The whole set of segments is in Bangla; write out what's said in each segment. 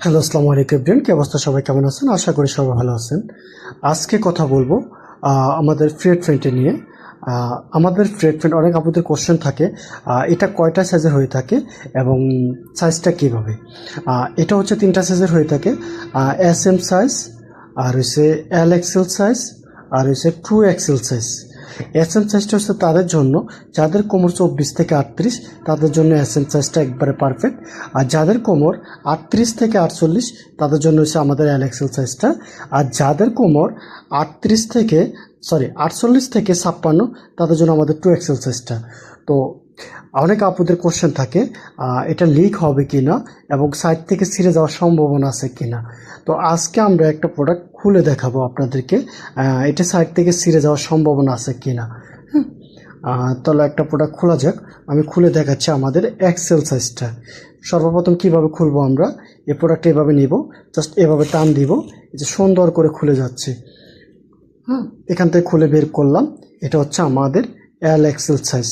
হ্যালো, আসসালামু আলাইকুম এভরিওয়ান। কি অবস্থা, সবাই কেমন আছেন? আশা করি সবাই ভালো আছেন। আজকে কথা বলবো আমাদের ফ্রেড ফ্রেন্ডে নিয়ে। আমাদের ফ্রেড ফ্রেন্ড অনেক আপনাদের কোশ্চেন থাকে, এটা কয়টা সাইজের হয়ে থাকে এবং সাইজটা কীভাবে। এটা হচ্ছে 3টা সাইজের হয়ে থাকে, এস এম সাইজ, আর হচ্ছে এল এক্সেল সাইজ, আর হচ্ছে 2XL সাইজ। এস এম সাইজটা হচ্ছে তাদের জন্য যাদের কোমর 24 থেকে 38, তাদের জন্য এস এম সাইজটা একবারে পারফেক্ট। আর যাদের কোমর 38 থেকে 48, তাদের জন্য হচ্ছে আমাদের এল এক্সেল সাইজটা। আর যাদের কোমর 48 থেকে 56, তাদের জন্য আমাদের 2XL সাইজটা। তো অনেক আপুদের কোশ্চেন থাকে এটা লিক হবে কিনা এবং সাইড থেকে ছিঁড়ে যাওয়ার সম্ভাবনা আছে কিনা। তো আজকে আমরা একটা প্রোডাক্ট খুলে দেখাবো আপনাদেরকে, এটা সাইড থেকে ছিঁড়ে যাওয়ার সম্ভাবনা আছে কিনা। তাহলে একটা প্রোডাক্ট খোলা যাক। আমি খুলে দেখাচ্ছি আমাদের এক্সেল সাইজটা। সর্বপ্রথম কিভাবে খুলবো, আমরা এই প্রোডাক্টটা এভাবে নিব, জাস্ট এভাবে টান দিব, এই যে সুন্দর করে খুলে যাচ্ছে। এখান থেকে খুলে বের করলাম, এটা হচ্ছে আমাদের এল এক্সেল সাইজ।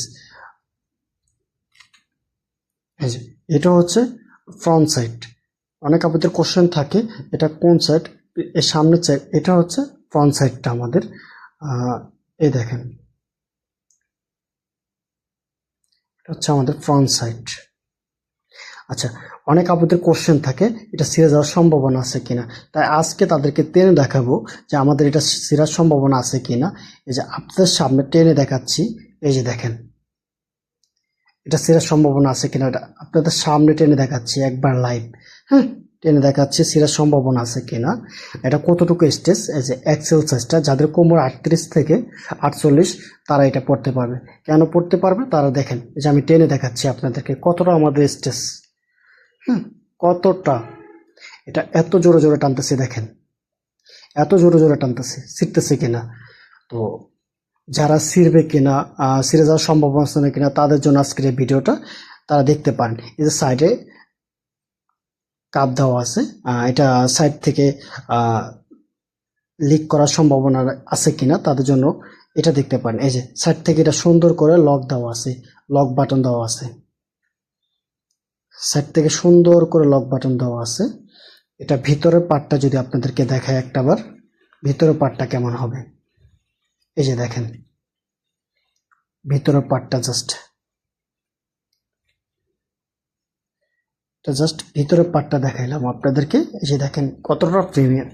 এই যে এটা হচ্ছে ফ্রন্ট সাইড। অনেক আপনাদের কোশ্চেন থাকে এটা কোন সাইড, এর সামনের সাইড। এটা হচ্ছে ফ্রন্ট সাইডটা আমাদের। এই দেখেন, এটা হচ্ছে আমাদের ফ্রন্ট সাইড। আচ্ছা, অনেক আপনাদের কোশ্চেন থাকে এটা ছিঁড়ে যাওয়ার সম্ভাবনা আছে কিনা, তাই আজকে তাদেরকে টেনে দেখাবো যে আমাদের এটা ছিঁড়ার সম্ভাবনা আছে কিনা। এই যে আপনাদের সামনে টেনে দেখাচ্ছি, এই যে দেখেন এটা ছিঁড়ার সম্ভাবনা আছে কিনা, এটা আপনাদের সামনে টেনে দেখাচ্ছি একবার লাইভ। টেনে দেখাচ্ছি ছিঁড়ার সম্ভাবনা আছে কিনা। এটা কতটুকু স্টেজ, এই যে এক্সেল সাইজটা, যাদের কোমর 38 থেকে 48, তারা এটা পড়তে পারবে। কেন পড়তে পারবে তারা দেখেন, এই যে আমি টেনে দেখাচ্ছি আপনাদেরকে কতটা আমাদের স্টেজ, কতটা। এটা এত জোরে জোরে টানতেছে, দেখেন এত জোরে জোরে টানতেছে, ছিঁড়তেছে কিনা। তো যারা ছিঁড়বে কিনা, ছিঁড়ে যাওয়ার সম্ভাবনা আছে না কিনা, তাদের জন্য আজকের এই ভিডিওটা তারা দেখতে পারেন। এই যে সাইডে কাপ দেওয়া আছে, এটা সাইড থেকে লিক করার সম্ভাবনা আছে কিনা তাদের জন্য এটা দেখতে পারেন। এই যে সাইড থেকে এটা সুন্দর করে লক দেওয়া আছে, লক বাটন দেওয়া আছে, সাইড থেকে সুন্দর করে লক বাটন দেওয়া আছে। এটা ভিতরের পার্টটা যদি আপনাদেরকে দেখায় একটাবার, ভিতরের পার্টটা কেমন হবে। এই যে দেখেন ভিতরের পার্টটা, জাস্ট ভিতরের পার্টটা দেখাইলাম আপনাদেরকে। এই যে দেখেন কতটা প্রিমিয়াম,